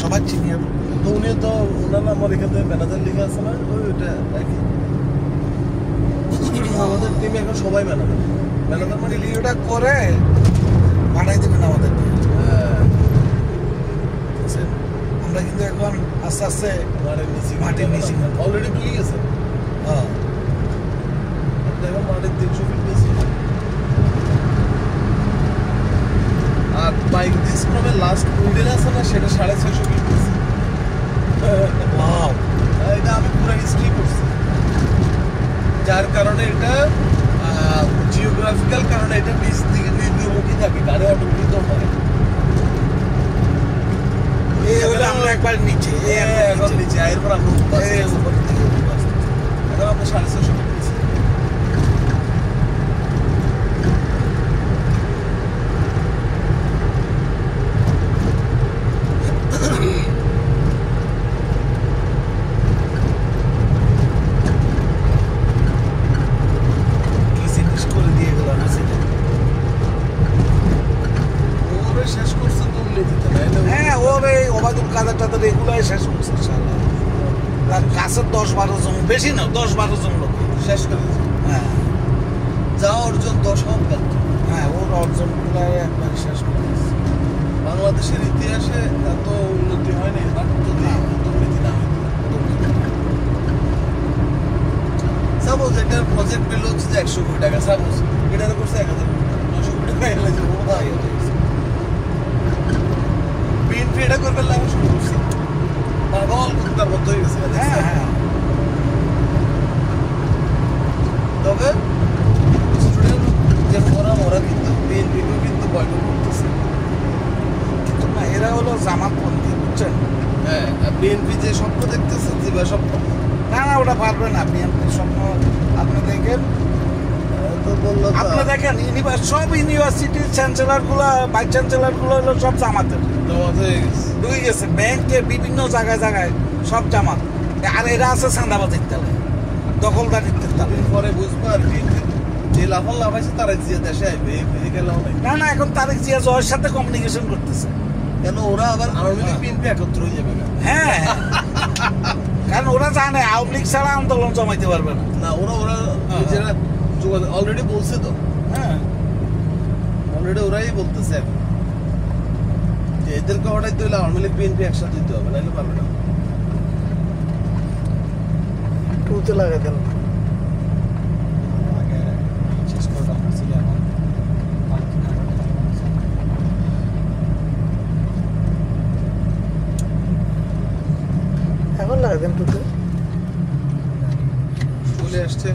সবাই চিনি তো উনি তো ওনার নাম আমার এখান থেকে ম্যানেজার লিখে আছে না ওইটা একই আমাদের টিমে এখন সবাই ম্যানেজার মানে লিওটা করে পাঠাই দেবেন আমাদেরকে। আমরা কিন্তু এখন আস্তে আস্তে মাটির নিচি অলরেডি ঢুকে গেছে। হ্যাঁ এখন মাটির 300 ফিট নিচে। আর বাইক ডিসক্রমে লাস্ট উইডেন আছে না সেটা 650 ফিট নিচে। এটা আমি পুরো হিস্ট্রি করছি, যার কারণে এটা জিওগ্রাফিক্যাল কারণে এটা নিচ দিকে নিম্নমুখী থাকে, গাড়ি অটোমেটিক দৌড় মারে। আমরা একবার নিচে এখন নিচে এরপর আমরা এখন আমরা 650 ফিট নিচে। কাছের 10-12 জন, বেশি না 10-12 জন লোক শেষ করে। হ্যাঁ যা অর্জন 10 হোক। হ্যাঁ ওর অর্জনগুলো একবার শেষ করে। বাংলাদেশের ইতিহাসে এত উন্নতি হয়নি যদি দুর্নীতি না হয়। সাপোজ এটার প্রজেক্ট বিল হচ্ছে 100 কোটি টাকা, সাপোজ এটার করছে 1000 কোটি টাকা, 900 কোটি টাকা এলে বিএনপি এটা করবে লাগে শুরু করছে পাগল কুত্তার মতো হয়ে গেছে। তবে স্টুডেন্ট যে ওরা কিন্তু বিএনপিকেও কিন্তু বয়কট করতেছে, কিন্তু না এরা হলো জামাতপন্থী বুঝছেন। হ্যাঁ বিএনপি যে স্বপ্ন দেখতেছে দিবা স্বপ্ন না ওটা পারবে না। বিএনপির স্বপ্ন আপনি দেখেন, আপনি দেখেন সব ইউনিভার্সিটির চ্যান্সেলরগুলো ভাইস চ্যান্সেলরগুলো হলো সব জামাতের ঢুকে গেছে। ব্যাংকে বিভিন্ন জায়গায় জায়গায় সব জামাত। আর এরা আছে চাঁদাবাজির তালে, দখলদারির তালে। পরে বুঝবো আর কি যে লাফান লাফাইছে তারা জিয়া দেশে আসবে না এখন তারেক জিয়া জয়ের সাথে কমিউনিকেশন করতেছে। কেন ওরা আবার আওয়ামী লীগ বিএনপি একত্র হয়ে যাবে না? হ্যাঁ কারণ ওরা জানে আওয়ামী লীগ ছাড়া আন্দোলন জমাইতে পারবে না। না ওরা নিজেরা অলরেডি বলছে তো। হ্যাঁ অলরেডি ওরাই বলতেছে এখন যে এদেরকে হঠাৎ হইলে আওয়ামী লীগ বিএনপি একসাথে দিতে হবে, নাহলে পারবে না। টুতে লাগাই দেন এখন লাগাই দেন টুতে চলে আসছে।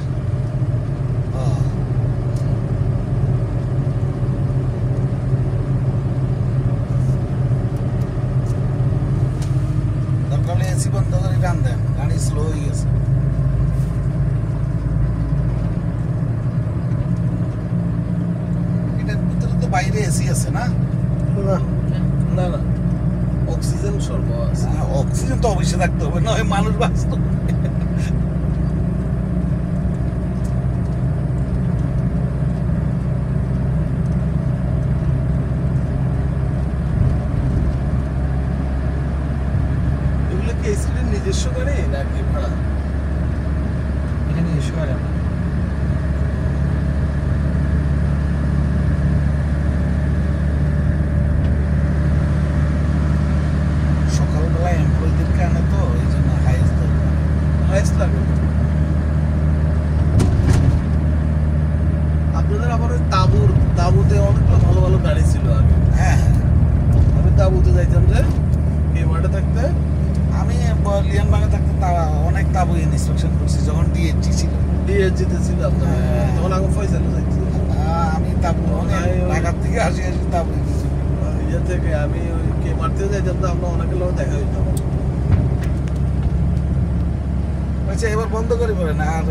এসি বন্ধ করে টান দেন, গাড়ি স্লো হয়ে গেছে। এটার ভিতরে তো বাইরে এসি আছে না? না অক্সিজেন সর্ব আছে। অক্সিজেন তো অবশ্যই থাকতে হবে, না মানুষ বাঁচত। নিজস্ব গাড়ি নাকি ভাড়া? এটা নিজস্ব গাড়ি। সকালবেলা এমপ্লয়ীদের কারণে তো এই জন্য হাইস্ট লাগে। আপনাদের আবার ওই তাঁবুতে অনেকগুলো ভালো ভালো গাড়ি ছিল আগে। হ্যাঁ আমি তাঁবুতে যাইতাম যে এই মাঠে থাকতে। আমি লিয়ানবাগে থাকতে অনেক তাবু ইন্সপেকশন করছি যখন ডিএসজি ছিল। ডিএসজিতে ছিল আপনার তখন আগে ফয়সালে যাচ্ছি আমি তাবু ঢাকার থেকে আসি তাবু ইয়ে থেকে আমি ওই কে মারতে যাইতাম তো আমরা অনেকের লোক দেখা হইতাম। আচ্ছা এবার বন্ধ করে পড়ে না আর